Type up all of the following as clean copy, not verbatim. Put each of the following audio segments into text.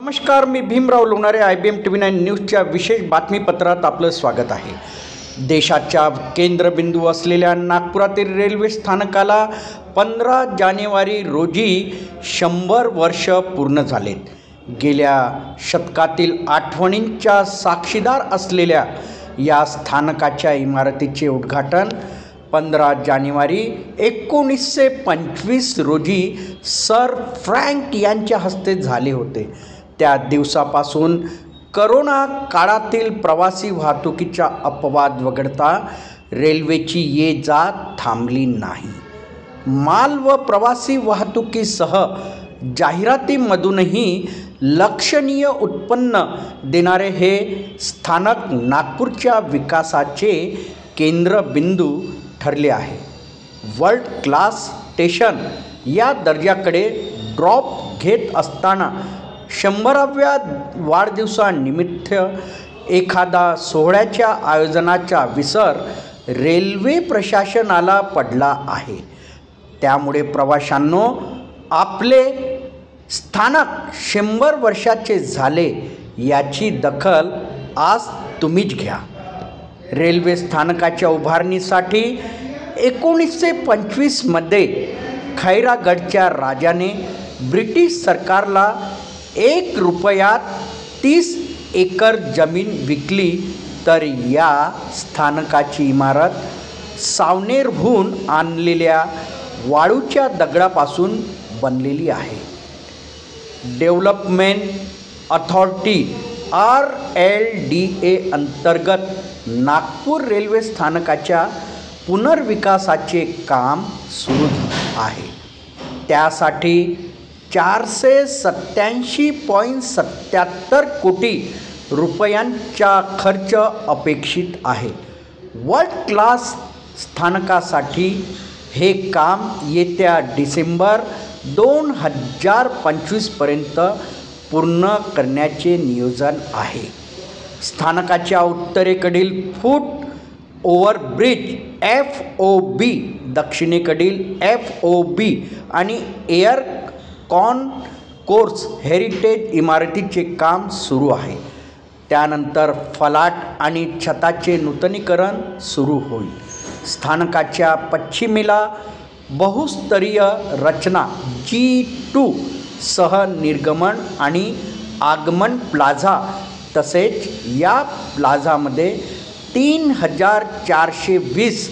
नमस्कार, मी Bhimrao Lonare. IBM TV9 न्यूजच्या विशेष बातमीपत्रात आपलं स्वागत आहे. देशाच्या केंद्रबिंदू असलेल्या नागपुरातील रेल्वे स्थानकाला 15 जानेवारी रोजी 100 वर्ष पूर्ण झालेत. गेल्या शतकातील आठवणींच्या साक्षीदार असलेल्या या स्थानकाच्या इमारतीचे उद्घाटन 15 जानेवारी 1925 रोजी सर फ्रँक यांच्या हस्ते झाले होते. त्या दिवसापासून करोना काळातील प्रवासी वाहतुकीचा अपवाद वगळता रेल्वेची ये जा थांबली नाही. माल व प्रवासी वाहतुकीसह जाहिरातीमधूनही लक्षणीय उत्पन्न देणारे हे स्थानक नागपूरच्या विकासाचे केंद्रबिंदू ठरले आहे. वर्ल्ड क्लास स्टेशन या दर्जाकडे ड्रॉप घेत असताना 100व्या वाढदिवसानिमित्त एखादा सोहळ्याच्या आयोजनाचा विसर रेल्वे प्रशासनाला पडला आहे. त्यामुळे प्रवाशांनो, आपले स्थानक 100 वर्षाचे झाले याची दखल आज तुम्हीच घ्या. रेल्वे स्थानकाच्या उभारणीसाठी 1925 मध्ये खैरागडच्या राजाने ब्रिटिश सरकारला 1 रुपयात 30 एकर जमीन विकली. तर या स्थानकाची इमारत सावनेरहून आणलेल्या वाळूच्या दगडापासून बनलेली आहे. डेव्हलपमेंट अथॉरिटी RLDA अंतर्गत नागपूर रेल्वे स्थानकाच्या पुनर्विकासाचे काम सुरू आहे. त्यासाठी 487.77 कोटी रुपयांचा खर्च अपेक्षित आहे. वर्ल्ड क्लास स्थानकासाठी हे काम येत्या डिसेंबर 2025 पर्यंत पूर्ण करण्याचे नियोजन आहे. स्थानकाच्या उत्तरेकडील फूट ओव्हरब्रिज FOB, दक्षिणेकडील FOB आणि एअर कॉन्कोर्स हेरिटेज इमारतीचे काम सुरू आहे. त्यानंतर फलाट आणि छताचे नूतनीकरण सुरू होईल. स्थानकाच्या पश्चिमेला बहुस्तरीय रचना G2 सह निर्गमन आणि आगमन प्लाझा, तसेच या प्लाझामध्ये 3420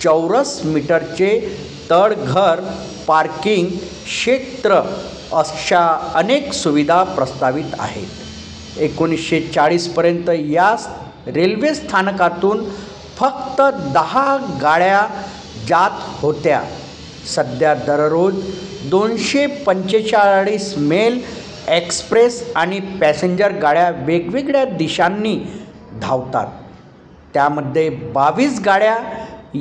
चौरस मीटरचे तळघर, पार्किंग क्षेत्र अशा अनेक सुविधा प्रस्तावित आहेत. 1940 पर्यंत या रेल्वे स्थानकातून फक्त 10 गाड्या जात होत्या. सध्या दररोज 245 मेल एक्सप्रेस आणि पॅसेंजर गाड्या वेगवेगळ्या दिशांनी धावतात. त्यामध्ये 22 गाड्या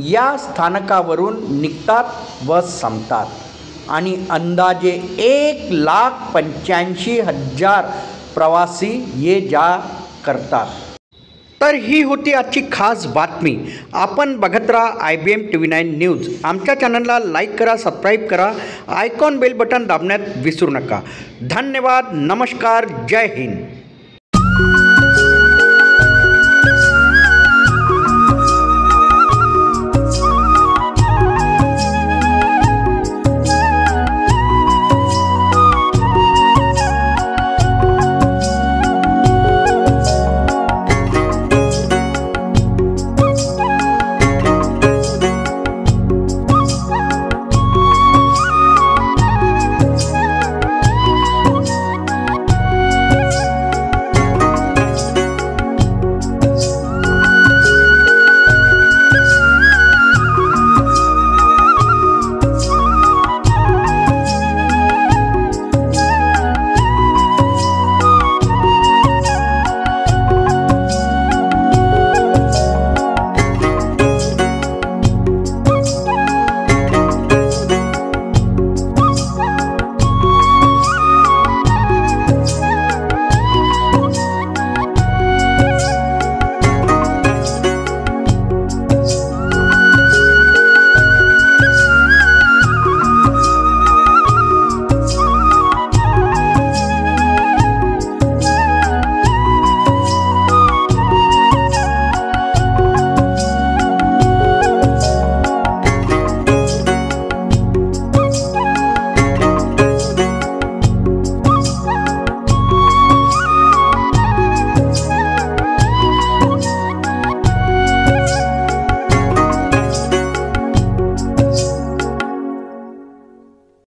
या स्थानकावरून निघतात व संपतात आणि अंदाजे 1,85,000 प्रवासी ये जा करतात. तर ही होती आजची खास बातमी. आपण बघत राहा IBM TV9 न्यूज. आमच्या चॅनलला लाईक करा, सबस्क्राईब करा, आयकॉन बेल बटन दाबण्यात विसरू नका. धन्यवाद. नमस्कार. जय हिंद.